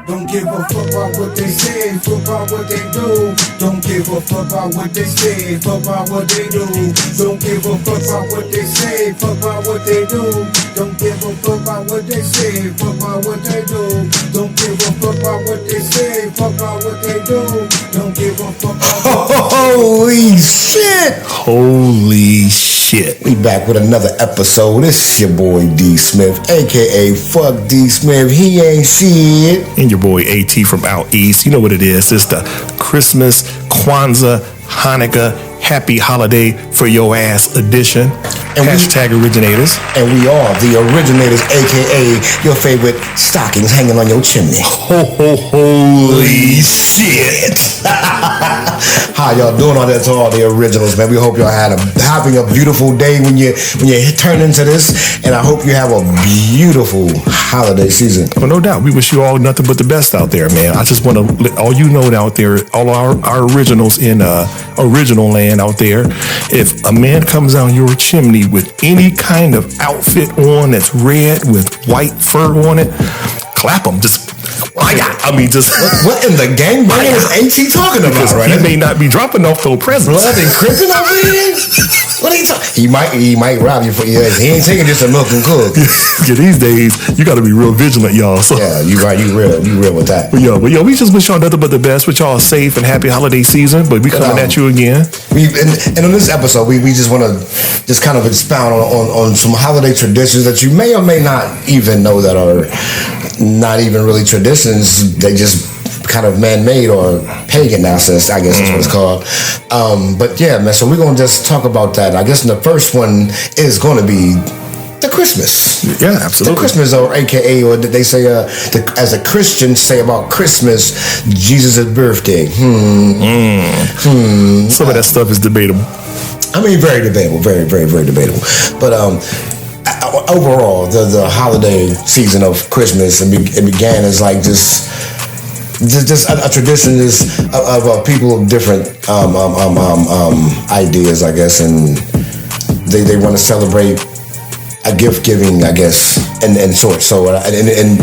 Don't give a fuck about what they say, fuck about what they do. Don't give a fuck about what they say, fuck about what they do. Don't give a fuck about what they say, fuck about what they do. Don't give a fuck about what they say, fuck about what they do. Don't give a fuck about what they say, fuck about what they do. Don't give a fuck about what Holy shit! Holy shit. We back with another episode. This is your boy D Smith, aka Fuck D Smith. He ain't shit. And your boy AT from out east. You know what it is. It's the Christmas, Kwanzaa, Hanukkah, Happy Holiday for Your Ass edition. And Hashtag originators. And we are the originators, aka your favorite stockings hanging on your chimney. Holy shit. How y'all doing on that to all the originals, man? We hope y'all having a beautiful day when you turn into this, and I hope you have a beautiful holiday season. Well, no doubt. We wish you all nothing but the best out there, man. I just want to let all you know out there, all our originals in original land out there, if a man comes down your chimney with any kind of outfit on that's red with white fur on it, clap him. Just what in the gangbang is AT talking about? Right? He may not be dropping off those presents. Blood and crippin' over here. What are you talking? He might rob you for He ain't taking just a milk and cook. Yeah, these days you got to be real vigilant, y'all. So yeah, you right. You real with that. But yo, we just wish y'all nothing but the best. Wish y'all a safe and happy holiday season. But we coming at you again. And on this episode, we just want to just kind of expound on some holiday traditions that you may or may not even know that are not even really traditions. They just kind of man-made or pagan nonsense, I guess that's what it's called. But yeah, man, so we're going to just talk about that. I guess the first one is going to be the Christmas. Yeah, absolutely. The Christmas, or AKA, or they say, as a Christian say about Christmas, Jesus' birthday. Some of that stuff is debatable. I mean, very debatable. Very, very, very debatable. But overall, the holiday season of Christmas, it began as like just a tradition of people of different ideas, I guess, and they want to celebrate a gift giving, I guess, and sort. So and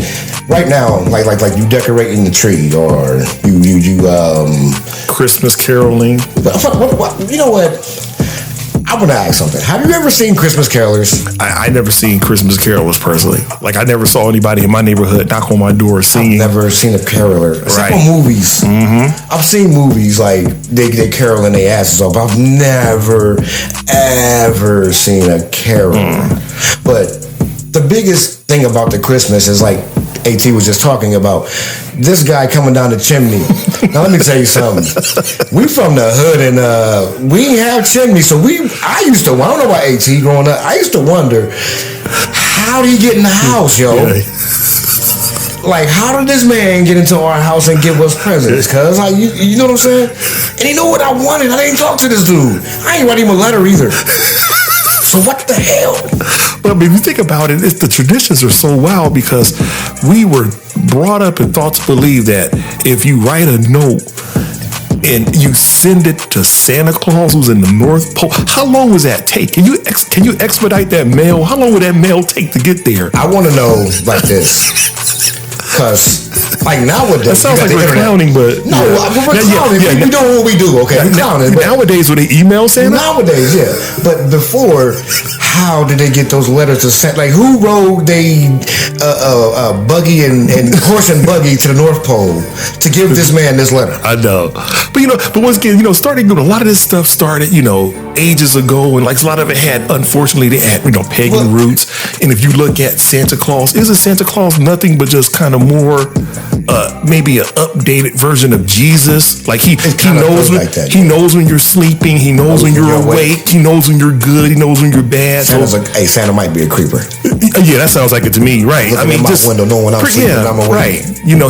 right now, like you decorating the tree, or you Christmas caroling. What, you know what? I want to ask something. Have you ever seen Christmas carolers? I never seen Christmas carolers personally. Like, I never saw anybody in my neighborhood knock on my door singing. I've never seen a caroler. Except for movies. Mm-hmm. I've seen movies like they caroling their asses off. I've never, ever seen a caroler. But the biggest thing about the Christmas is like AT was just talking about, this guy coming down the chimney. Now let me tell you something. We from the hood, and we ain't have chimneys, so I used to, I don't know about AT growing up, I used to wonder, how did he get in the house, yo? Yeah. Like, how did this man get into our house and give us presents? Cause like, you know what I'm saying? And he knew what I wanted. I didn't talk to this dude. I ain't write him a letter either. So what the hell? But I mean, if you think about it, the traditions are so wild because we were brought up and taught to believe that if you write a note and you send it to Santa Claus who's in the North Pole, how long was that take? Can you expedite that mail? How long would that mail take to get there? I want to know like this. Because, like, nowadays... That sounds like we're clowning, but... No, we're clowning. We doing what we do, okay? We're clowning. Nowadays, when they email Santa? Nowadays, yeah. But before, how did they get those letters to Santa? Like, who rode buggy and horse and buggy to the North Pole to give this man this letter? I know. But once again, starting, a lot of this stuff started, ages ago, and like a lot of it had, unfortunately, they had, pagan roots. And if you look at Santa Claus, isn't Santa Claus nothing but just kind of more maybe an updated version of Jesus? Like he knows when you're sleeping, he knows when you're awake, he knows when you're good, he knows when you're bad. Santa might be a creeper. Yeah, that sounds like it to me, right? Looking in my window, knowing I'm sleeping, I'm awake. Right.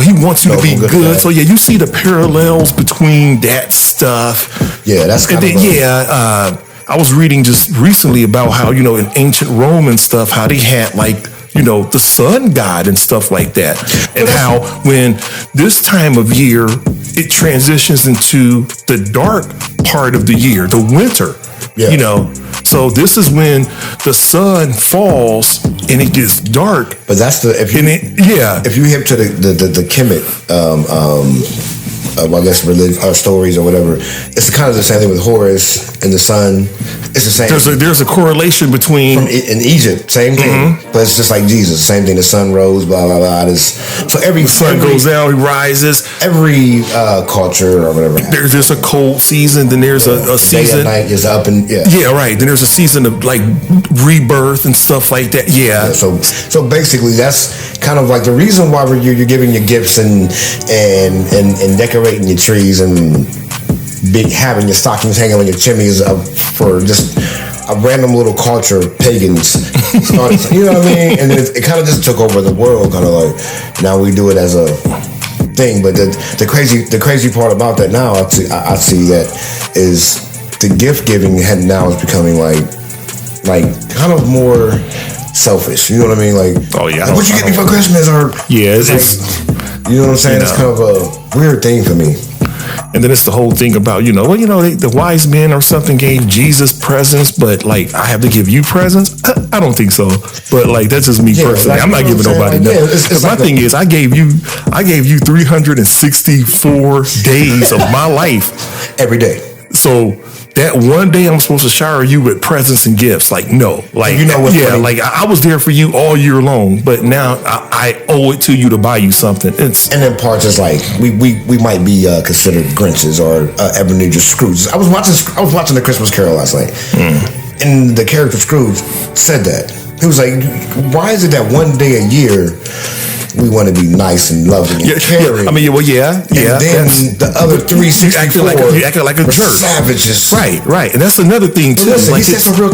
He wants you to be good. So yeah, you see the parallels between that stuff. Yeah, that's kind of I was reading just recently about how, in ancient Rome and stuff, how they had like, the sun god and stuff like that. And how when this time of year, it transitions into the dark part of the year, the winter. Yeah. So So this is when the sun falls and it gets dark. But that's the if you hip to the Kemet, I guess religion stories or whatever, it's kind of the same thing with Horus and the sun. It's the same. There's a correlation between in Egypt, same thing, but it's just like Jesus, same thing. The sun rose, blah blah blah. So the sun goes down, he rises. Every culture or whatever. There's a cold season, then there's a season. Day and night is up and right. Then there's a season of like rebirth and stuff like that. Yeah. So basically, that's kind of like the reason why you're giving your gifts and decorating your trees and having your stockings hanging on your chimneys for just a random little culture, pagans. You know what I mean? And it kind of just took over the world, kind of like now we do it as a thing. But the crazy part about that now, I see that is the gift giving now is becoming like kind of more selfish. You know what I mean? Like, oh yeah, like, what you get me for Christmas? Or it's you know what I'm saying? It's kind of a weird thing for me. And then it's the whole thing about, the wise men or something gave Jesus presents, but like, I have to give you presents? I don't think so. But like, that's just me personally. I'm not giving nobody nothing. My thing is, I gave you 364 days of my life. Every day. So that one day I'm supposed to shower you with presents and gifts. Like, no. Like, funny? Like I was there for you all year long, but now I owe it to you to buy you something. And then parts is like we might be considered Grinches or Ebenezer Scrooge. I was watching the Christmas Carol last night, and the character Scrooge said that. He was like, "Why is it that one day a year we want to be nice and loving and caring? I mean, And then the other 364, you acted like a jerk, savages. Right, and that's another thing too. Listen, he said some real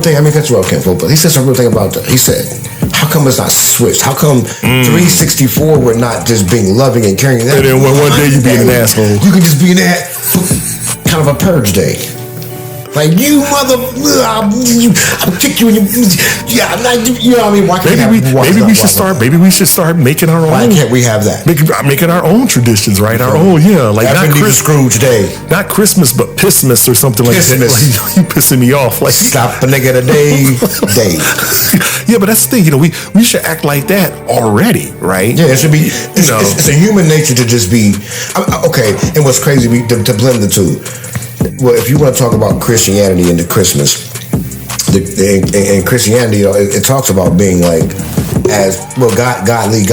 thing. I mean, cut you off, Ken, but he said some real thing about that. He said, "How come it's not switched? How come 364 we're not just being loving and caring? And then one day you being an asshole. You can just be in that kind of a purge day." Like, you mother, I'll kick you in your, you know what I mean? Maybe we should start making our own. Why can't we have that? Making our own traditions, right? Our own, like not Scrooge Day, not Christmas, but Pissmas or something like that. Like, you pissing me off. Like, stop a nigga today. Yeah, but that's the thing. We should act like that already, right? Yeah, it should be. It's a human nature to just be okay. And what's crazy, to blend the two. Well, if you want to talk about Christianity and the Christmas, in Christianity, it talks about being like as well, godly,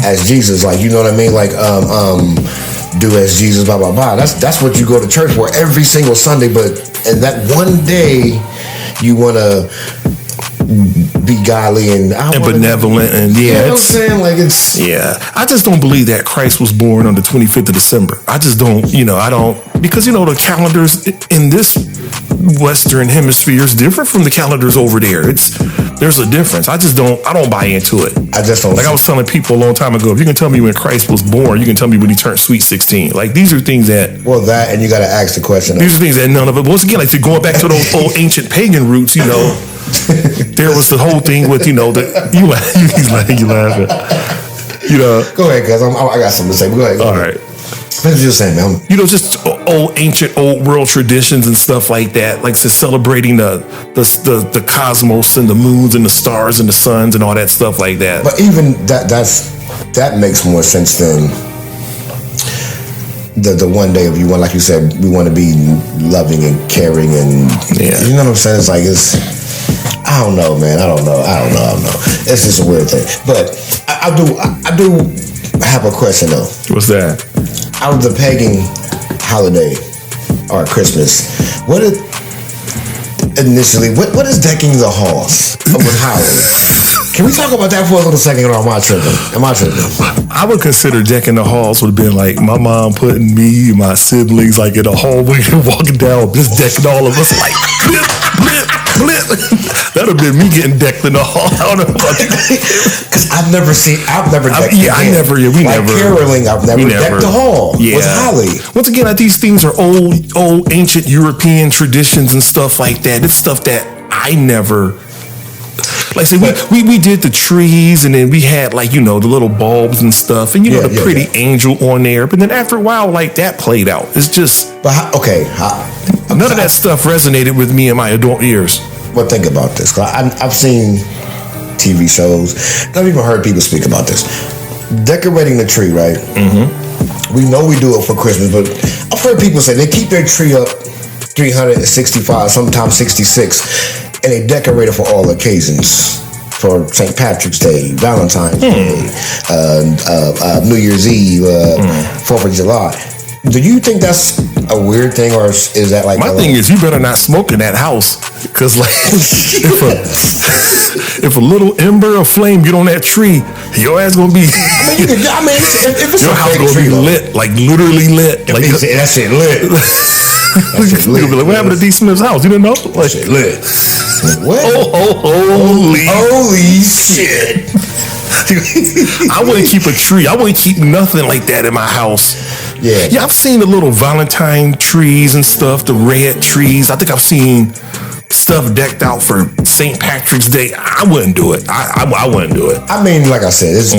as Jesus, like, you know what I mean, like do as Jesus, blah blah blah. That's what you go to church for every single Sunday. But in that one day, you want to be godly and benevolent and you know what I'm saying? Like, it's I just don't believe that Christ was born on the 25th of December. I just don't, I don't, because the calendars in this Western hemisphere is different from the calendars over there. There's a difference. I don't buy into it. I just don't. Like I was telling people a long time ago, if you can tell me when Christ was born, you can tell me when he turned sweet 16. Like, these are things that and you got to ask the question. These are things that none of it. Once again, like going back to those old ancient pagan roots, there was the whole thing with you laughing. Go ahead, guys. I got something to say. But go ahead. All right. What did you say, man? Just old world traditions and stuff like that, like celebrating the cosmos and the moons and the stars and the suns and all that stuff like that. But even that makes more sense than the one day of like you said, we want to be loving and caring and you know what I'm saying? It's like I don't know, man. I don't know. It's just a weird thing. But I do have a question though. What's that? Out of the pagan holiday or Christmas, what is decking the halls with Halloween? Can we talk about that for a little second, or am I tripping? I would consider decking the halls would have been like my mom putting me and my siblings like in a hallway and walking down, just decking all of us like blip, blip, blip. That would have been me getting decked in the hall. I don't know about you. Because I've never decked caroling, I've never decked the hall with holly. Once again, these things are old ancient European traditions and stuff like that. It's stuff that I never... Like, say, we did the trees, and then we had, like, the little bulbs and stuff, and, the pretty angel on there. But then after a while, like, that played out. It's just... But, okay, None of that stuff resonated with me in my adult years. But think about this. I've seen TV shows. I've even heard people speak about this. Decorating the tree, right? Mm-hmm. We know we do it for Christmas, but I've heard people say they keep their tree up 365, sometimes 66, and they decorate it for all occasions. For St. Patrick's Day, Valentine's Day, New Year's Eve, 4th of July. Do you think that's a weird thing, or is that like... My thing is, you better not smoke in that house, because like, if a little ember or flame get on that tree, your ass gonna be... if it's your house gonna be lit, like literally lit. Like, that shit lit. You'll be like, what happened to D. Smith's house? You didn't know? That shit lit. What? Holy shit. I wouldn't keep a tree. I wouldn't keep nothing like that in my house. Yeah, I've seen the little Valentine trees and stuff, the red trees. I think I've seen stuff decked out for St. Patrick's Day. I wouldn't do it. I wouldn't do it. I mean, like I said, it's...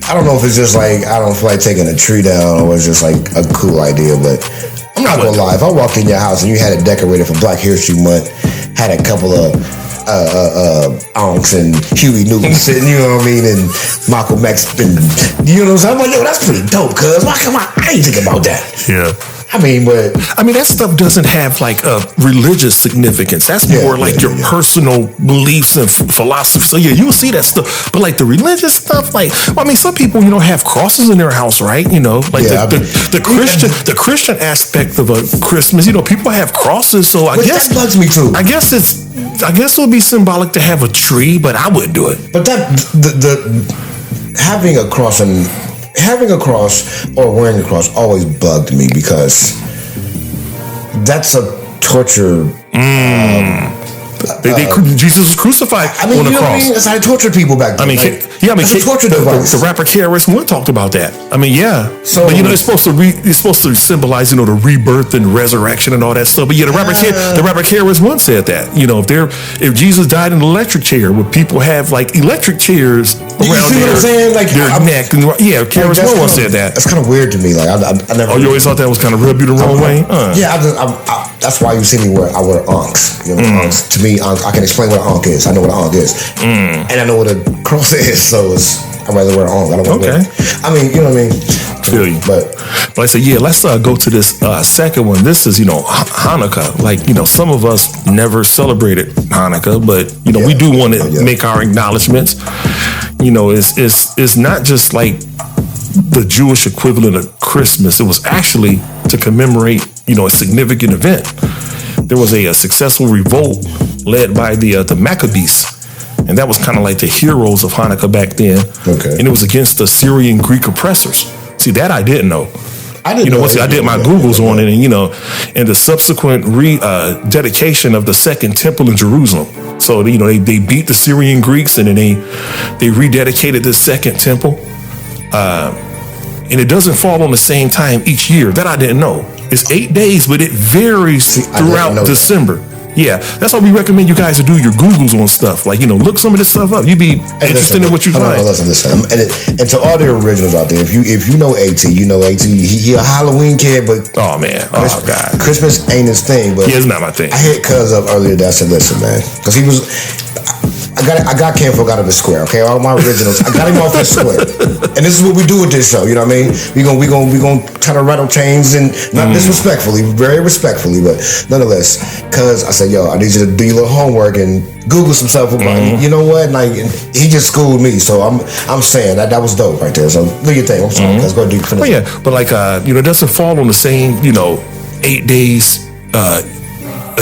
I don't know if it's just like, I don't feel like taking a tree down or it's just like a cool idea, but I'm not gonna lie. If I walked in your house and you had it decorated for Black History Month, had a couple of Onks and Huey Newton sitting, you know what I mean, and Malcolm X, and you know what I'm saying? I'm like, yo, that's pretty dope, cuz. Why come I ain't think about that? Yeah. I mean, that stuff doesn't have like a religious significance. That's more like your personal beliefs and philosophy. So yeah, you'll see that stuff. But like the religious stuff, like, well, I mean, some people, have crosses in their house, right? Like the Christian aspect of a Christmas, people have crosses. So I guess that bugs me too. I guess it would be symbolic to have a tree, but I wouldn't do it. But that having a cross or wearing a cross always bugged me because that's a torture. Jesus was crucified on the cross. That's how they tortured people back then. It's a torture device. The rapper KRS-One talked about that. So, but it's supposed to symbolize, the rebirth and resurrection and all that stuff. But the rapper KRS-One said that. If Jesus died in an electric chair, would people have like electric chairs around their neck? And KRS-One once said that. That's kind of weird to me. Like I never. Oh, you always thought that was kind of rub you the wrong way? Yeah, that's why you see me wear Onks. Onks. To me, I can explain what an Onk is. I know what an Onk is, and I know what a cross is. So I'd rather wear an Onk. I don't want to wear. I mean, you know what I mean. Feel you. But I say, let's go to this second one. This is Hanukkah. Like some of us never celebrated Hanukkah, but we do want to make our acknowledgments. It's not just like the Jewish equivalent of Christmas. It was actually to commemorate a significant event. There was a successful revolt led by the Maccabees, and that was kind of like the heroes of Hanukkah back then. Okay. And it was against the Syrian Greek oppressors. See, that I didn't know. I didn't know. I did my Googles on it, and the subsequent dedication of the Second Temple in Jerusalem. So they beat the Syrian Greeks, and then they rededicated the Second Temple. And it doesn't fall on the same time each year. That I didn't know. It's 8 days, but it varies throughout December. Yeah, that's why we recommend you guys to do your Googles on stuff. Like, look some of this stuff up. You'd be interested in what you find. Listen. And to all the originals out there, if you know AT, he a Halloween kid, but oh man, God, Christmas ain't his thing. But it's not my thing. I hit Cuz up earlier that I said, listen, man, because he was. I got Kinfolk out of his square, okay? All my originals, I got him off his square. And this is what we do with this show, you know what I mean? We gonna try to rattle chains, and not disrespectfully, very respectfully, but nonetheless, cuz I said, yo, I need you to do your little homework and Google some stuff about it. You know what? And he just schooled me, so I'm saying that was dope right there. So do your thing. I'm sorry, let's go do finish. Well, yeah, but it doesn't fall on the same, 8 days a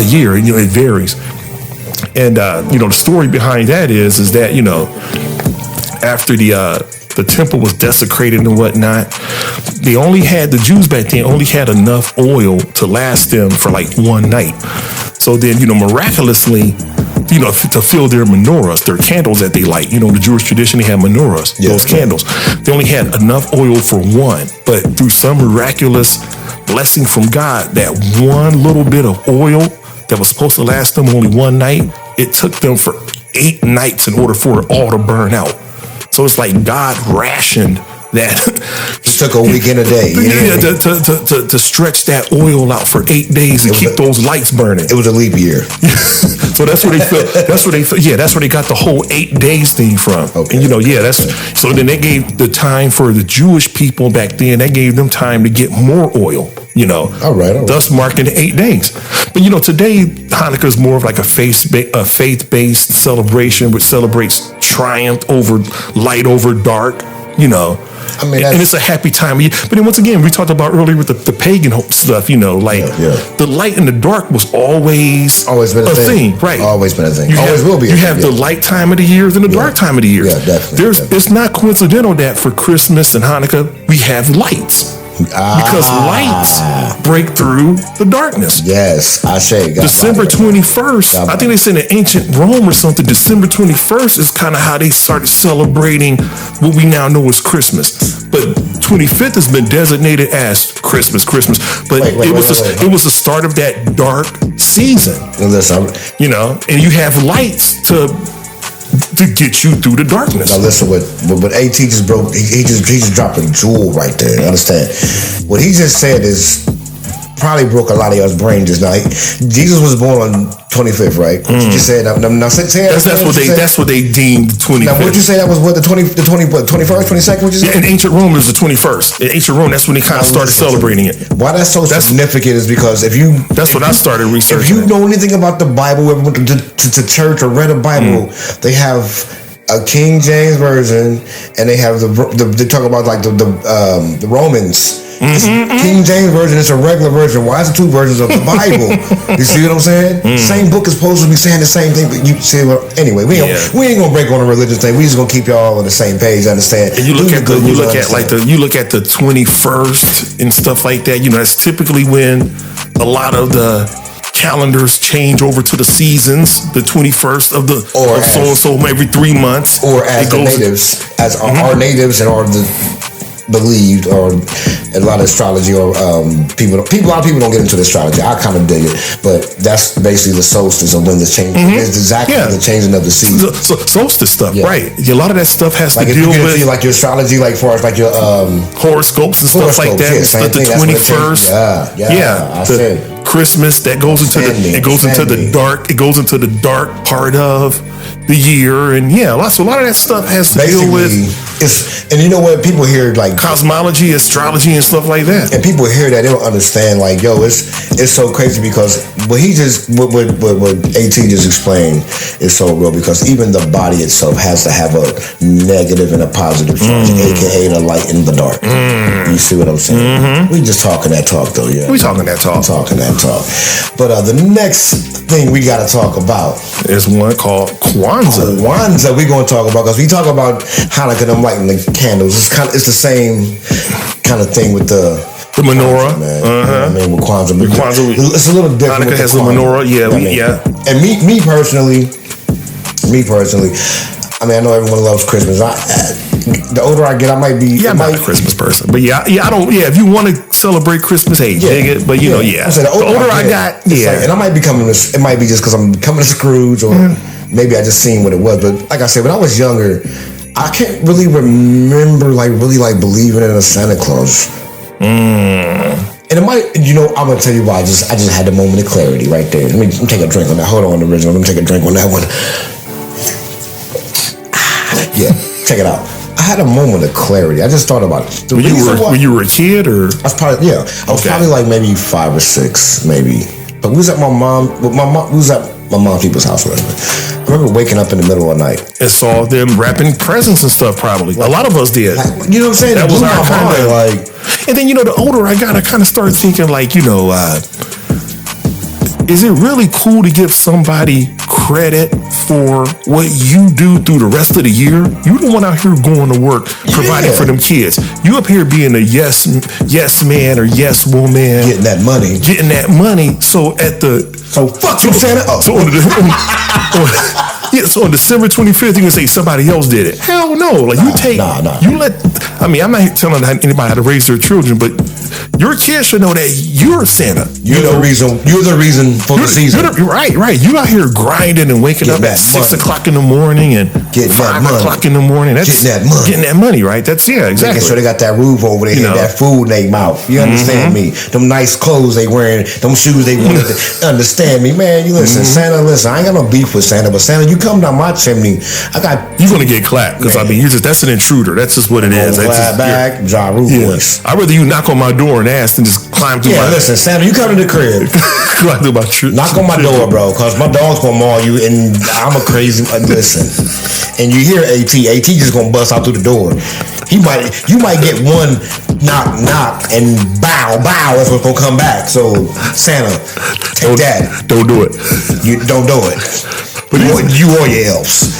year, it varies. And the story behind that is that after the temple was desecrated and whatnot, the Jews back then only had enough oil to last them for like one night. So then miraculously, to fill their menorahs, their candles that they light. The Jewish tradition, they have menorahs, those candles. They only had enough oil for one, but through some miraculous blessing from God, that one little bit of oil that was supposed to last them only one night, it took them for 8 nights in order for it all to burn out. So it's like God rationed that Just took a week and a day. to stretch that oil out for 8 days and keep those lights burning. It was a leap year. So that's where they feel. That's where they feel. Yeah, that's where they got the whole 8 days thing from. Okay. And that's so. Then they gave the time for the Jewish people back then. They gave them time to get more oil. All right. Thus marking the 8 days. But today Hanukkah is more of like a faith-based celebration, which celebrates triumph over light over dark. I mean, and it's a happy time of year. But then once again, we talked about earlier with the pagan stuff, the light and the dark was always been a thing. Right. Always been a thing. Will be. You have the light time of the years and the dark time of the years. Yeah, definitely. It's not coincidental that for Christmas and Hanukkah, we have lights. Because lights break through the darkness. Yes, I say. December 21st, I think they said in ancient Rome or something, December 21st is kind of how they started celebrating what we now know as Christmas. But 25th has been designated as Christmas. But it was the start of that dark season. Listen, and you have lights to get you through the darkness. Now listen, what AT just broke, he just dropped a jewel right there. Understand? What he just said is probably broke a lot of y'all's brain just now. Jesus was born on 25th, right? You just said now say that's what they deemed 25th. Now what you say that was what the 21st, 22nd? What you say? In ancient Rome, it was the 21st. In ancient Rome, that's when they kind of started celebrating it. Why that's so significant is because that's what I started researching. If you know anything about the Bible, ever went to church or read a Bible, they have a King James version, and they have they talk about like the Romans. King James version is a regular version. Why is it two versions of the Bible? You see what I'm saying? Same book is supposed to be saying the same thing, but you see anyway. We ain't gonna break on a religious thing. We just gonna keep y'all on the same page. Understand? And you look at the 21st and stuff like that. That's typically when a lot of the calendars change over to the seasons, the 21st of so and so every 3 months, or as the natives, as our natives and our believed, or a lot of astrology, or a lot of people don't get into the astrology. I kind of dig it, but that's basically the solstice of when the change is exactly the changing of the season. So solstice stuff, right? A lot of that stuff has to deal with like your astrology, like far as like your horoscopes and stuff like that. The 21st, I said. Christmas that goes into the dark. It goes into the dark part of the year, and a lot of that stuff has to deal with. And you know what? People hear like cosmology, astrology, and stuff like that. And people hear that, they don't understand. Like, it's so crazy because what AT just explained is so real, because even the body itself has to have a negative and a positive charge, aka the light and the dark. You see what I'm saying? We just talking that talk though, yeah. We talking that talk. But the next thing we got to talk about is one called Kwanzaa. We're going to talk about, because we talk about Hanukkah, them lighting the candles. It's the same kind of thing with the menorah. Man. I mean, with Kwanzaa. It's a little different. Hanukkah has the menorah. Yeah, And me personally, I mean, I know everyone loves Christmas. The older I get, I might be. I'm not a Christmas person, but I don't. Yeah, if you want to celebrate Christmas, dig it. But I said, the older I got, and I might be coming. It might be just because I'm coming to Scrooge, or maybe I just seen what it was. But like I said, when I was younger, I can't really remember really believing in a Santa Claus. And it might, I'm gonna tell you why. I just had a moment of clarity right there. Let me take a drink on that. Hold on, original. Let me take a drink on that one. Yeah, check it out. I had a moment of clarity. I just thought about it. When you were a kid, or I was probably probably like maybe 5 or 6, maybe. But we was at my mom's people's house. I remember waking up in the middle of the night and saw them wrapping presents and stuff. Probably a lot of us did. You know what I'm saying? That was our kind of And then the older I got, I kind of started thinking is it really cool to give somebody credit for what you do through the rest of the year? You the one out here going to work, providing for them kids. You up here being a yes man or yes woman, getting that money. So fuck you, Santa. Yeah, so on December 25th, you can say somebody else did it. Hell no. Like you take, you let, I mean, I'm not telling anybody how to raise their children, but your kids should know that you're Santa. You're the reason for the season. Right. You out here grinding and waking up at 6 o'clock in the morning and getting 5 o'clock in the morning. That's getting that money, right? That's exactly. Making sure they got that roof over their head, that food in their mouth. You understand me? Them nice clothes they wearing, them shoes they wanted to understand me, man. You listen, Santa. Listen, I ain't got no beef with Santa, but Santa, you come down my chimney, you're gonna get clapped because I mean, that's an intruder. That's just what it is. Glad back, Ja Rule voice. I'd rather you knock on my door and ask than just climb through. Yeah, listen, Santa, you come to the crib. Knock on my door, bro, because my dog's gonna maul you, and I'm a crazy. Listen, and you hear AT just gonna bust out through the door. You might get one knock, and bow. That's what's gonna come back. So Santa, take that. Don't do it. You don't do it. But you or your elves.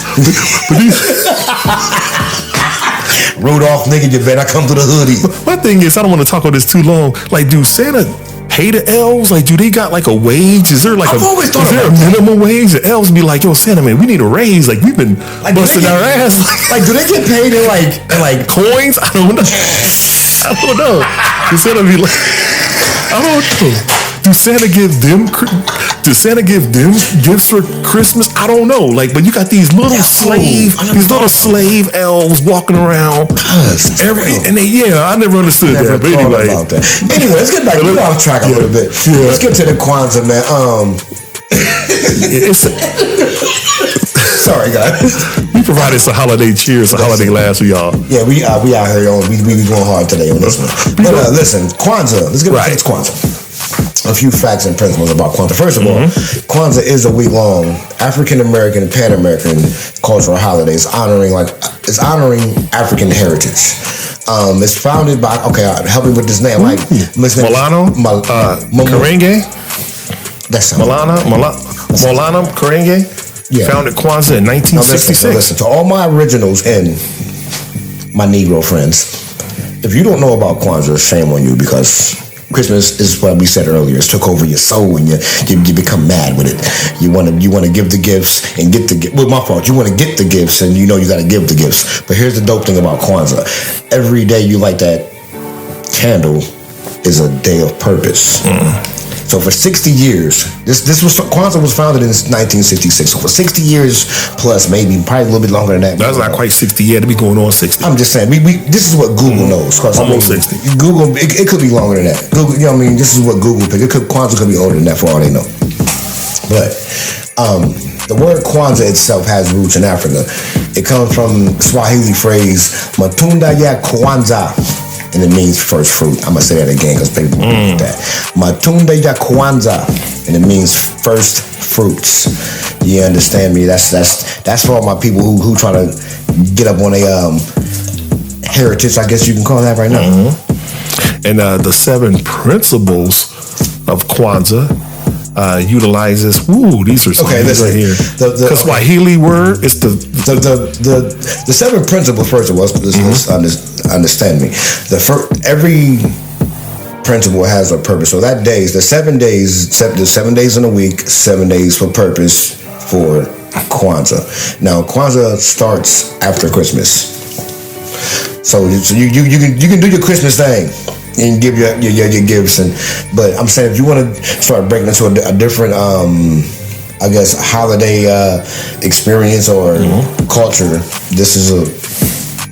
Rudolph, nigga, you better come to the hoodie. My thing is, I don't want to talk on this too long. Like, do Santa pay the elves? Like, do they got like a wage? Is there like a minimum wage? The elves be like, yo, Santa, man, we need a raise. Like, we've been busting our ass. Like, do they get paid in like coins? I don't know. Do Santa be like, I don't know. Does Santa give them gifts for Christmas? I don't know. Like, but you got these little slave elves walking around. I never understood that. But anyway, let's get back. We're off track a little bit. Yeah. Let's get to the Kwanzaa, man. Sorry, guys. We provided some holiday cheers, some holiday laughs for y'all. Yeah, we out here on. We going hard today on this one. But listen, Kwanzaa. Let's get into Kwanzaa. A few facts and principles about Kwanzaa. First of all, Kwanzaa is a week-long African-American and Pan-American cultural holiday. It's honoring African heritage. It's founded by help me with this name, like Molana Karenge. That's Molana Karenge. Yeah. Founded Kwanzaa in 1966. Listen, to all my originals and my Negro friends, if you don't know about Kwanzaa, shame on you, because Christmas is what we said earlier. It's took over your soul, and you become mad with it. You want to give the gifts and get the gift. Well, my fault. You want to get the gifts, and you know you got to give the gifts. But here's the dope thing about Kwanzaa: every day you light that candle is a day of purpose. So for 60 years, Kwanzaa was founded in 1966. So for 60 years plus, probably a little bit longer than that. That's not quite 60 yet. To be going on 60. I'm just saying, this is what Google knows. Almost 60. Google, it could be longer than that. Google, you know what I mean? This is what Google picked. Kwanzaa could be older than that for all they know. But the word Kwanzaa itself has roots in Africa. It comes from Swahili phrase Matunda ya Kwanzaa, and it means first fruit. I'm gonna say that again because people know that. Matunda ya Kwanzaa, and it means first fruits. You understand me? That's for all my people who try to get up on a heritage, I guess you can call that right now. And the 7 principles of Kwanzaa utilizes. These are some right here. The Swahili word is the 7 principles. First of all, let's understand me. Every principle has a purpose. So that day is the 7 days. There's 7 days in a week, 7 days for purpose for Kwanzaa. Now Kwanzaa starts after Christmas. So you can do your Christmas thing and give your gifts, but I'm saying if you want to start breaking into a different I guess holiday experience or culture, this is a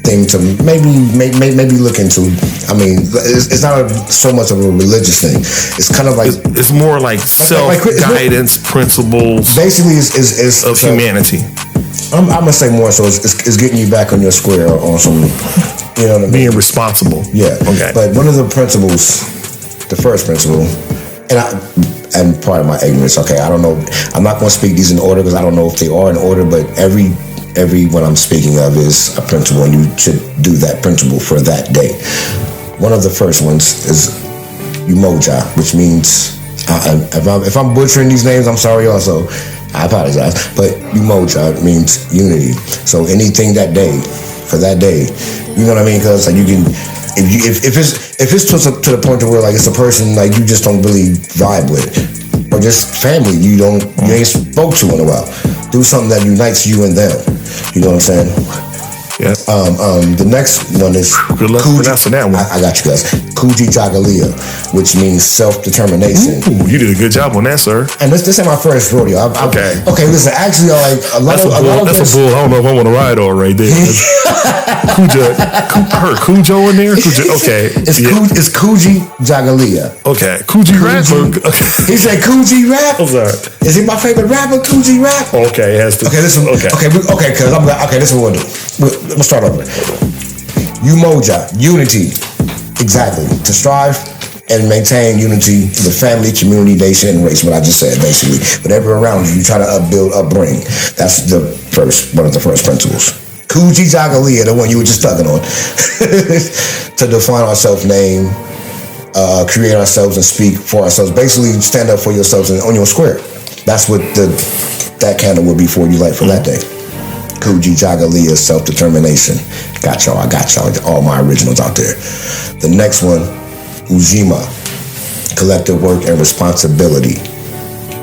thing to maybe look into. I mean, it's not so much of a religious thing. It's kind of like it's more like self-guidance principles. Basically, is of humanity. I'm gonna say more so it's getting you back on your square on some, you know what I mean? Being responsible. Yeah. Okay. But one of the principles, the first principle, and part of my ignorance, okay, I don't know, I'm not gonna speak these in order because I don't know if they are in order, but every one I'm speaking of is a principle, and you should do that principle for that day. One of the first ones is Umoja, which means, if I'm butchering these names, I'm sorry also. I apologize, but Umoja means unity. So anything that day, for that day, you know what I mean? Because like you can, if it's to the point to where like it's a person like you just don't really vibe with, or just family you ain't spoke to in a while. Do something that unites you and them. You know what I'm saying? Yeah. The next one is Good luck pronouncing that one. I got you guys. Kujichagulia, which means self-determination. Ooh, you did a good job on that, sir. And this ain't my first rodeo. Okay. Okay, listen, actually, like a lot That's of a bull. I don't know if I want to ride on right there. Cujo in there? Okay. It's Kujichagulia. Okay. Kuji rap? Okay. He said Kuji rap? I'm sorry. Is he my favorite rapper, Kuji rap? Okay, it has to. Okay, this one. Okay, because this is what we'll do. We'll start over. Umoja, unity. Exactly. To strive and maintain unity to the family, community, nation, and race. What I just said, basically. Whatever around you, you try to upbring. That's one of the first principles. Kujichagulia, the one you were just tugging on. To define our self-name, create ourselves and speak for ourselves. Basically, stand up for yourselves and on your square. That's what that candle will be for you like for that day. Kujichagulia, self-determination. Got y'all. I got y'all. All my originals out there. The next one, Ujima, collective work and responsibility.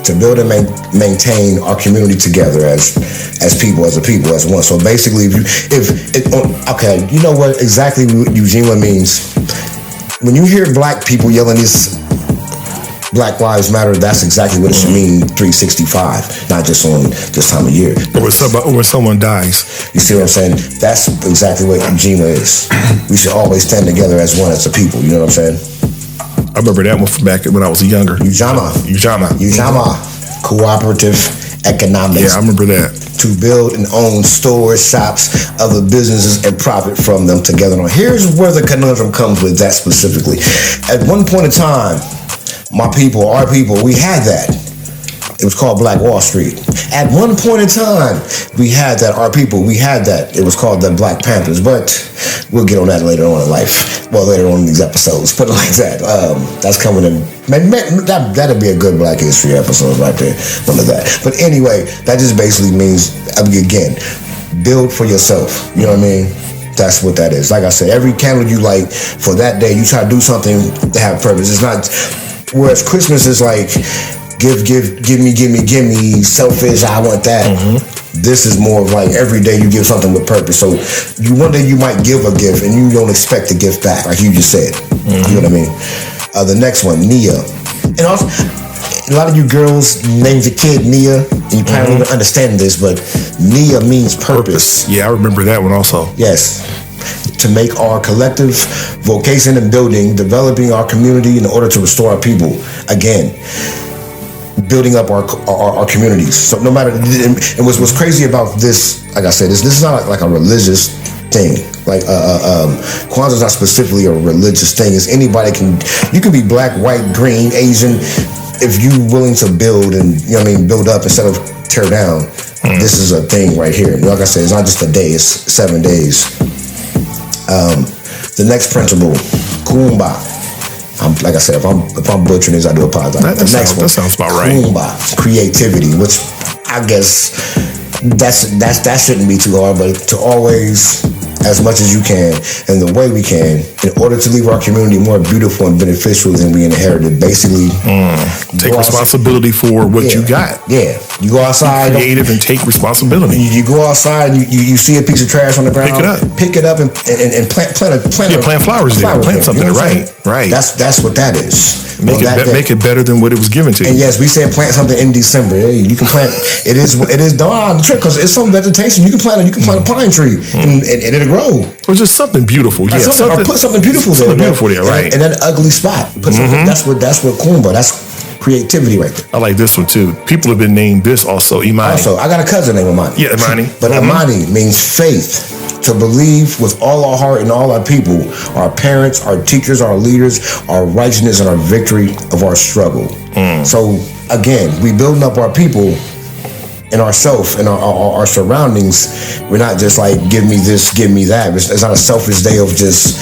To build and maintain our community together as people, as one. So basically, okay, you know what exactly Ujima means? When you hear black people yelling this Black Lives Matter, that's exactly what it should mean 365, not just on this time of year. Or when someone dies. You see what I'm saying? That's exactly what Ujima is. We should always stand together as one, as a people. You know what I'm saying? I remember that one from back when I was younger. Ujama. Cooperative economics. Yeah, I remember that. To build and own stores, shops, other businesses, and profit from them together. Now, here's where the conundrum comes with that specifically. At one point in time, our people, we had that. It was called Black Wall Street. At one point in time, we had that. Our people, we had that. It was called the Black Panthers. But we'll get on that later on in life. Well, later on in these episodes. Put it like that. That's coming in. That'd be a good Black History episode right there. One of that. But anyway, that just basically means, again, build for yourself. You know what I mean? That's what that is. Like I said, every candle you light for that day, you try to do something to have purpose. It's not. Whereas Christmas is like, give me, selfish, I want that. Mm-hmm. This is more of like every day you give something with purpose. So one day you might give a gift and you don't expect the gift back, like you just said. Mm-hmm. You know what I mean? The next one, Nia. And also, a lot of you girls named your kid Nia, and you probably don't even understand this, but Nia means purpose. Yeah, I remember that one also. Yes. To make our collective vocation and building, developing our community in order to restore our people. Again, building up our communities. So no matter, and what's crazy about this, like I said, this is not like a religious thing. Like Kwanzaa is not specifically a religious thing. It's anybody you can be black, white, green, Asian, if you willing to build and build up instead of tear down. This is a thing right here. Like I said, it's not just a day, it's 7 days. The next principle, Kuumba. Like I said, if I'm butchering this, I do apologize. That sounds about right. Kuumba, creativity, which I guess that shouldn't be too hard, but to always, as much as you can, and the way we can, in order to leave our community more beautiful and beneficial than we inherited. Basically, take responsibility for what you got. Yeah, you go outside, be creative, and take responsibility. You go outside, and you see a piece of trash on the ground, pick it up, and plant flowers there. Plant something, right. That's what that is. Make it better than what it was given to you. And yes, we said plant something in December. Hey, you can plant. It is the trick because it's some vegetation. You can plant a pine tree and it'll grow. Or just something beautiful. Yeah, or put something beautiful there. Right. And that ugly spot. Put something. That's what Kuumba. That's creativity right there. I like this one too. People have been named this also. Imani. Also, I got a cousin named Imani. Yeah, Imani. But Imani means faith. To believe with all our heart and all our people, our parents, our teachers, our leaders, our righteousness and our victory of our struggle. So again, we building up our people and ourself and our surroundings. We're not just like, give me this, give me that. It's not a selfish day of just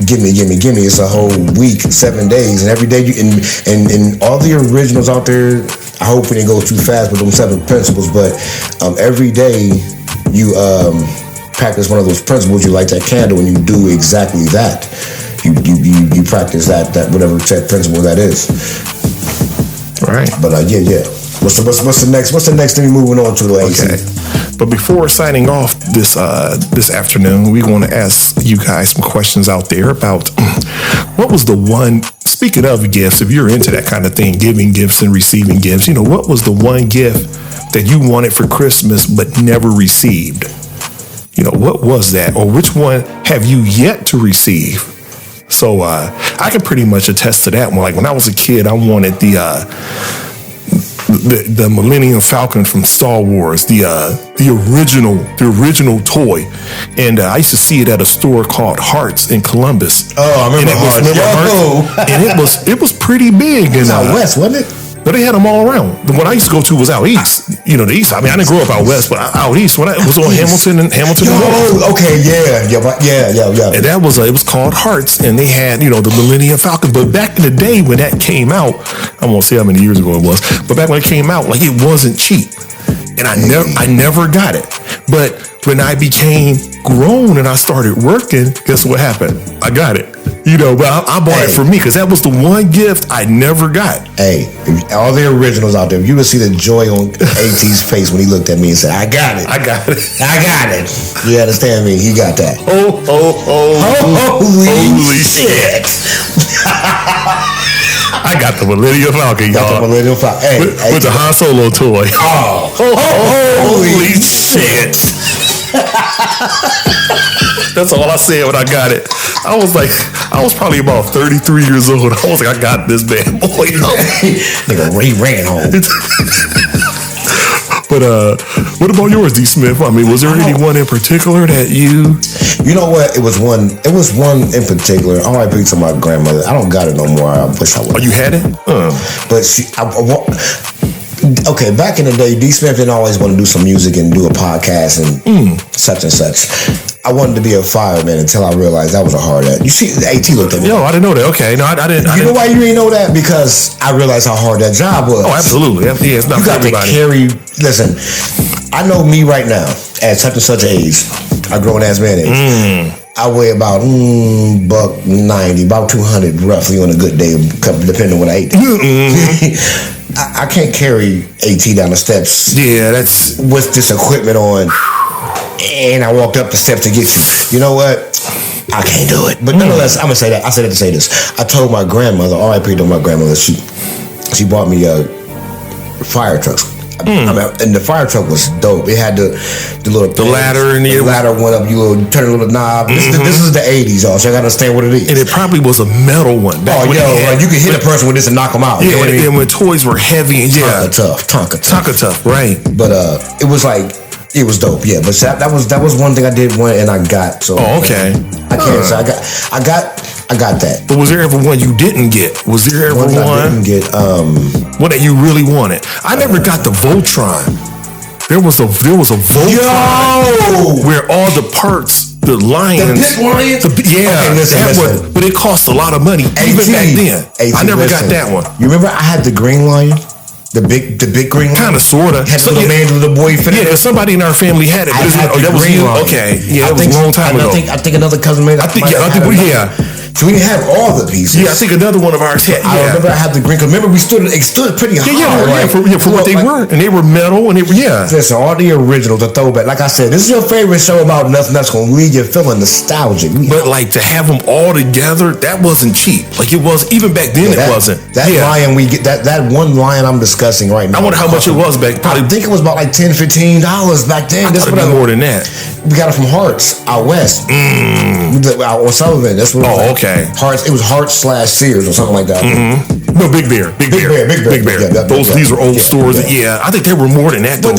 give me. It's a whole week, 7 days, and every day you and all the originals out there. I hope we didn't go too fast with them 7 principles, but every day you practice one of those principles. You light that candle and you do exactly that. You practice that whatever principle that is. Right. But yeah. What's the next thing we're moving on to? Okay. But before signing off this afternoon, we want to ask you guys some questions out there about what was the one, speaking of gifts, if you're into that kind of thing, giving gifts and receiving gifts, what was the one gift that you wanted for Christmas but never received? What was that? Or which one have you yet to receive? So I can pretty much attest to that one. Like when I was a kid, I wanted the Millennium Falcon from Star Wars, the original toy, and I used to see it at a store called Hearts in Columbus. Oh, I remember Hearts. And it was pretty big. It was out west, wasn't it? But they had them all around. The one I used to go to was out east. The east. I mean, I didn't grow up out west, but out east. When it was on Hamilton and Hamilton. Oh, okay, yeah. And that was it was called Hearts, and they had the Millennium Falcon. But back in the day when that came out, I won't say how many years ago it was, but back when it came out, like it wasn't cheap, and I never got it. But when I became grown and I started working, guess what happened? I got it. But I bought it for me because that was the one gift I never got. Hey, all the originals out there, if you would see the joy on AT's face when he looked at me and said, I got it. I got it. I got it. You understand me? He got that. Holy shit. I got the Millennium Falcon, y'all. The Millennium Falcon. Hey, with the Han Solo toy. Holy shit. That's all I said when I got it. I was probably about 33 years old. I was like, I got this bad boy. Nigga ran home. But what about yours, D. Smith? I mean, was there anyone in particular that you? You know what? It was one in particular. R.I.P. to my grandmother. I don't got it no more. I wish I would. Oh, you had it? But okay, back in the day, D. Smith didn't always want to do some music and do a podcast and such and such. I wanted to be a fireman until I realized that was a hard act. You see, AT looked at me. Yo, I didn't know that. Okay, no, I didn't. You know why you didn't know that? Because I realized how hard that job was. Oh, absolutely. Yeah, it's not you for got everybody. to carry. Listen, I know me right now at such and such an age, a grown ass man age. I weigh about $190, about 200 roughly on a good day, depending on what I ate. I can't carry AT down the steps. Yeah, that's with this equipment on, and I walked up the steps to get you. You know what? I can't do it. But nonetheless, I'm gonna say that. I said that to say this. I told my grandmother, R.I.P. to my grandmother. She bought me fire trucks. I mean, and the fire truck was dope. It had the little ladder, and the ladder went up. You would turn a little knob. This is the '80s, y'all. So I gotta understand what it is. And it probably was a metal one. You could hit a person with this and knock them out. Yeah, you know what I mean? And when toys were heavy and Tonka tough, right? But it was like. It was dope, yeah. But that was one thing I did want and I got. So okay. I can't say I got that. But was there ever one you didn't get? Was there ever one I didn't get? One that you really wanted? I never got the Voltron. There was a Voltron where all the parts, the lions, the pit lions. Listen. But it cost a lot of money even back then. I never got that one. You remember I had the green lion? The big green lion? Kind of, sort of. Had the little man with the boy fit. Yeah, somebody in our family had it. That was you? Okay. Yeah, it was a long time ago. I think another cousin made it. So we didn't have all the pieces. Yeah, I think another one of ours had. I remember I had the green. Remember, it stood pretty high. For what they were. And they were metal, and they were, Listen, all the originals, the throwback. Like I said, this is your favorite show about nothing that's going to leave you feeling nostalgic. But like to have them all together, that wasn't cheap. Like it was, even back then, it wasn't. That lion we get, that one lion I'm discussing right now. I wonder how much it was back then. I think it was about like $10, $15 back then. I thought it was more than that. We got it from Hearts out west. Or Sullivan. That's what it was. Okay. Hearts. It was Hearts/Sears or something like that. No, Big Bear. Big Bear. These are old stores. Yeah, I think they were more than that though.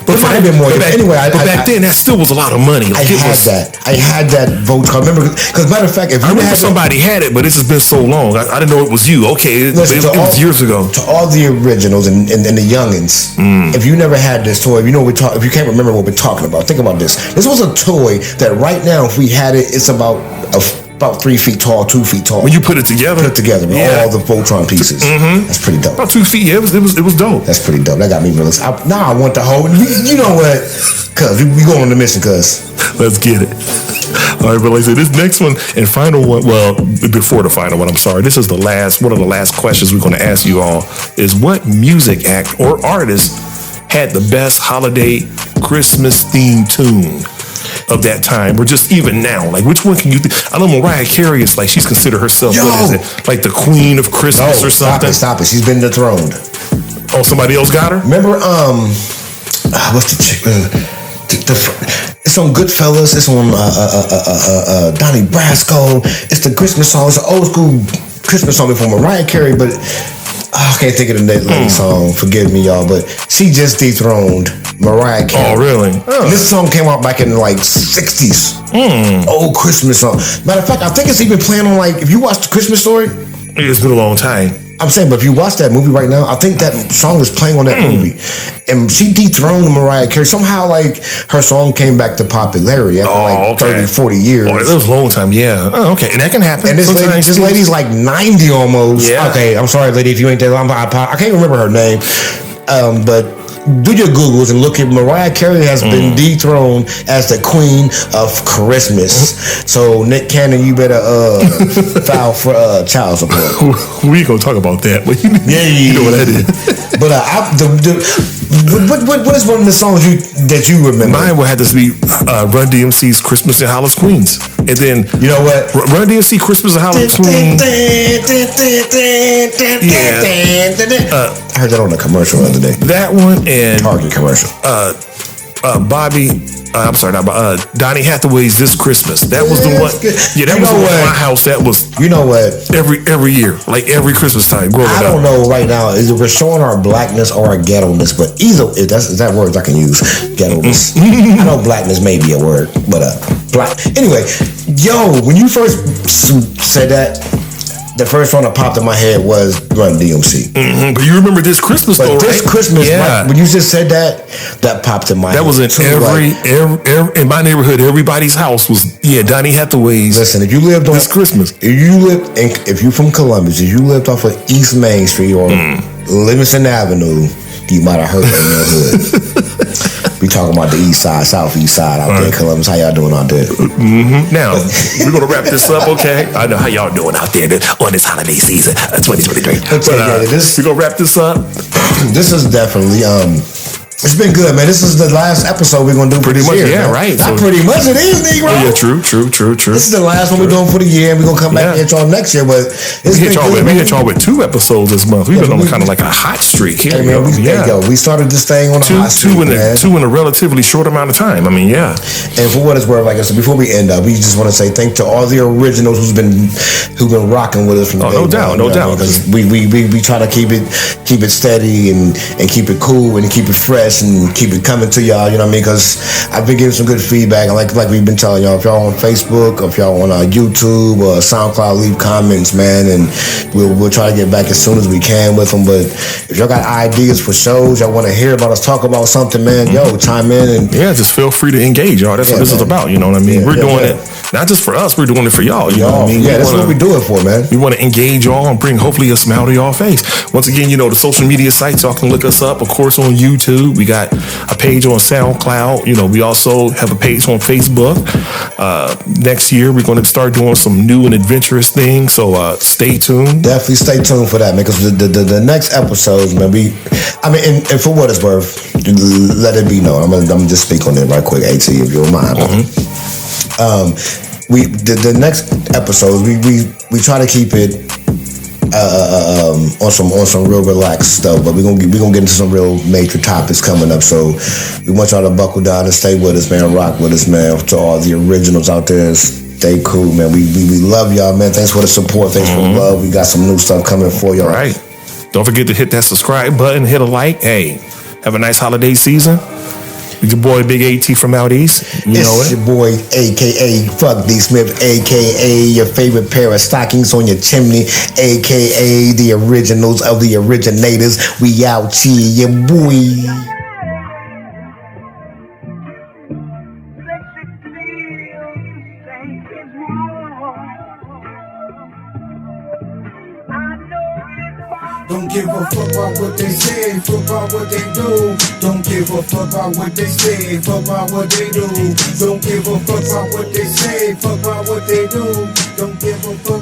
But it might have been more. Anyway, but back then that still was a lot of money. I had that Voltron. Remember, because matter of fact, if you remember somebody had it, but this has been so long. I didn't know it was you. Okay, listen, it was years ago. To all the originals and the youngins, if you never had this toy, if you can't remember what we're talking about, think about this. This was a toy that right now, if we had it, it's about about 3 feet tall, 2 feet tall. When you put it together, with all the Voltron pieces. That's pretty dope. About 2 feet. Yeah, it was dope. That's pretty dope. That got me real excited. Now I want the whole. You know what? Cuz we going on the mission, cuz. Let's get it. All right, but like I said, this next one and final one. Well, before the final one, I'm sorry. This is one of the last questions we're going to ask you all. Is what music act or artist had the best holiday Christmas themed tune of that time, or just even now? Like, which one can you think? I know Mariah Carey is like, she's considered herself, what is it, like the queen of Christmas or something? Stop it. She's been dethroned. Oh, somebody else got her? Remember, what's the chick? It's on Goodfellas. It's on Donnie Brasco. It's the Christmas song. It's an old school Christmas song before Mariah Carey, but I can't think of the lady song. Forgive me, y'all, but she just dethroned Mariah Carey. Oh, really? And this song came out back in like 60s. Old Christmas song. Matter of fact, I think it's even playing on, like, if you watch The Christmas Story. It's been a long time. I'm saying, but if you watch that movie right now, I think that song is playing on that movie. And she dethroned Mariah Carey. Somehow, like, her song came back to popularity after 30, 40 years. Oh, it was a long time, yeah. Oh, okay. And that can happen. And this lady's like 90 almost. Yeah. Okay, I'm sorry, lady, if you ain't there. I can't remember her name. But do your Googles and look at Mariah Carey has been dethroned as the queen of Christmas. So Nick Cannon, you better file for child support. We ain't gonna talk about that, but you know what that is. But what is one of the songs that you remember? Mine would have to be Run DMC's "Christmas in Hollis, Queens," and then you know what? Run DMC "Christmas in Hollis, Queens." I heard that on a commercial the other day. That one and Target commercial. Donnie Hathaway's "This Christmas." That was the one. Yeah, that was the one in my house. That was. You know what? Every year, like every Christmas time, growing up. I don't know right now. Is it we're showing our blackness or our ghetto-ness? But either is that words I can use. Ghetto-ness. I know blackness may be a word, but black. Anyway, when you first said that, the first one that popped in my head was Run DMC. But you remember "This Christmas," though, This right? Christmas, yeah. when you just said that popped in my head. That was in every in my neighborhood. Everybody's house was Donnie Hathaway's. Listen, if you lived on "This Christmas," if you from Columbus, if you lived off of East Main Street or Livingston Avenue, you might have heard it in your hood. We talking about the east side, southeast side out there in Columbus. How y'all doing out there? Now, we're going to wrap this up, okay? I know how y'all doing out there on this holiday season, 2023. We're going to wrap this up. This is definitely, it's been good, man. This is the last episode we're going to do for pretty much, year, yeah, man. right. Not pretty much, it is, Negro. Oh, yeah, true. This is the last one we're doing for the year, and we're going to come back and hit y'all next year, but it's been good. We hit y'all with 2 episodes this month. We've been on kind of like a hot streak here. Hey, man, we started this thing on a hot streak, man. 2 in a relatively short amount of time. I mean, yeah. And for what it's worth, like I said, before we end up, we just want to say thank to all the originals who've been rocking with us from the day no doubt. Because we try to keep it steady and keep it cool and keep it fresh and keep it coming to y'all, you know what I mean? Because I've been getting some good feedback, and like we've been telling y'all, if y'all on Facebook, or if y'all on YouTube or SoundCloud, leave comments, man, and we'll try to get back as soon as we can with them. But if y'all got ideas for shows, y'all want to hear about us talk about something, man, chime in and just feel free to engage, y'all. That's what this is about, you know what I mean? We're doing it not just for us, we're doing it for y'all. You know what I mean? Yeah, that's what we do it for, man. We want to engage y'all and bring hopefully a smile to y'all face. Once again, the social media sites, y'all can look us up, of course, on YouTube. We got a page on SoundCloud. We also have a page on Facebook. Next year, we're going to start doing some new and adventurous things. So stay tuned. Definitely stay tuned for that, man. Because the next episodes, man, and for what it's worth, let it be known. I'm gonna just speak on it right quick, AT, if you don't mind. The next episodes, we try to keep it on some real relaxed stuff, but we're gonna get into some real major topics coming up. So we want y'all to buckle down and stay with us, man. Rock with us, man. To all the originals out there, stay cool, man. We love y'all, man. Thanks for the support. Thanks for the love. We got some new stuff coming for y'all. Right. Don't forget to hit that subscribe button, hit a like. Hey, have a nice holiday season. It's your boy Big AT from out east. It's your boy, a.k.a. Fuck D Smith, a.k.a. your favorite pair of stockings on your chimney, a.k.a. the originals of the originators. We out here, your boy. Let you feel safe as more. Don't give a fuck about what they say, fuck about what they do. Don't give a fuck about what they say, fuck about what they do. Don't give a fuck about what they say, fuck about what they do. Don't give a fuck.